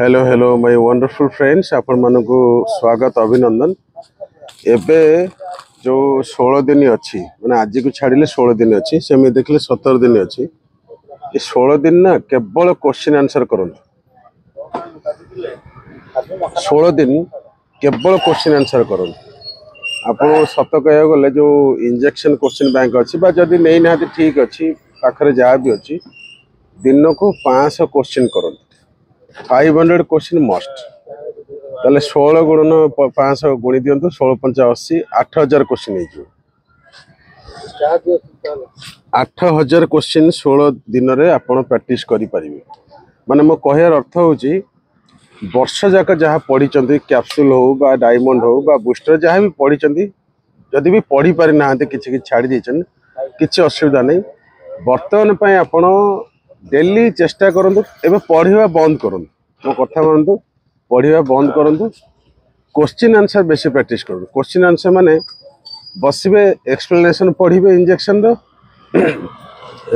Hello hello my wonderful friends आपण मानक स्वागत अभिनंदन। एबे जो 16 दिन अच्छी माने आज को छाड़िले 16 दिन अच्छी सेमि देखले 17 दिन अच्छी। ये 16 दिन ना केवल क्वेश्चन आंसर करन। 16 दिन केवल क्वेश्चन आंसर करन। आपण सत कह गले जो इंजेक्शन क्वेश्चन बैंक अच्छी बा जदी नहीं ना ठीक अच्छी पाखरे जहाँ भी अच्छी दिन को 500 क्वेश्चन करन। 500 क्वेश्चन मस्ट ताले 16 गुणन 500 गुणी दियंतु 16 पंच 80 8000 क्वेश्चन हो 8000 क्वेश्चन 16 दिन रे आपण प्रैक्टिस करि परिबे। माने मो कहयार अर्थ होची वर्ष जाक जहाँ पढ़ी कैप्सूल हो बा डायमंड हो बा बूस्टर जहाँ भी पढ़ी जदि भी पढ़ी पारि ना किछि छाड़ी देछन किछि असुविधा नहीं। वर्तमान पय आपण डेली चेष्टा करंतु एबे पढ़िबा बंद करंतु मो कथा मानतु पढ़िबा बंद करंतु क्वेश्चन आंसर बेसी प्रैक्टिस करंतु। क्वेश्चन आंसर माने बसिबे एक्सप्लेनेशन पढ़िबे इंजेक्शन रो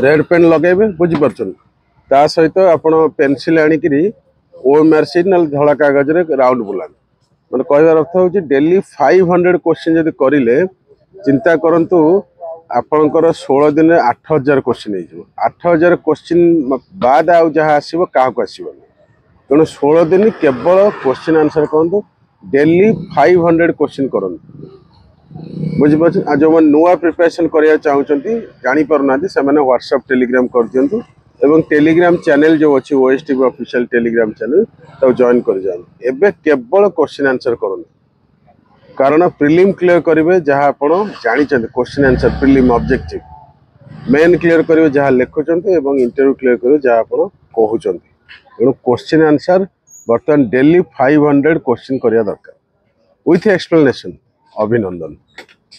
रेड पेन लगेबे बुझि परछन ता सहित आपण पेंसिल आनी करी ओएमआर शीट न धड़ा कागज रे राउंड बुलान माने कहबार अर्थ होची डेली 500 क्वेश्चन जदि करिले चिंता करंतु आपणकर 16 दिन 8000 क्वेश्चन हो 8000 क्वेश्चन बाद आउ जहाँ आसो क्या आसो तेणु 16 दिन केवल क्वेश्चन आंसर कहतु डेली 500 क्वेश्चन करूँ बुझीपार। आज जो मैंने नुआ प्रिपरेशन करा चाहते जापर ना से व्हाट्सएप टेलीग्राम कर दिंतु एवं टेलीग्राम चैनल जो अच्छी ओएसटीवी ऑफिशियल टेलीग्राम चैनल तो जॉइन कर जाए एवं केवल क्वेश्चन आंसर करूँ कारण प्रिलिम क्लियर करेंगे जहाँ आप जानते question answer prelim objective main clear करेंगे जहाँ लिखुंट एवं इंटरव्यू क्लियर करेंगे जहाँ आप कहते तेणु क्वेश्चन आंसर बर्तमान डेली 500 क्वेश्चन करिया दरकार विथ एक्सप्लेनेशन। अभिनंदन।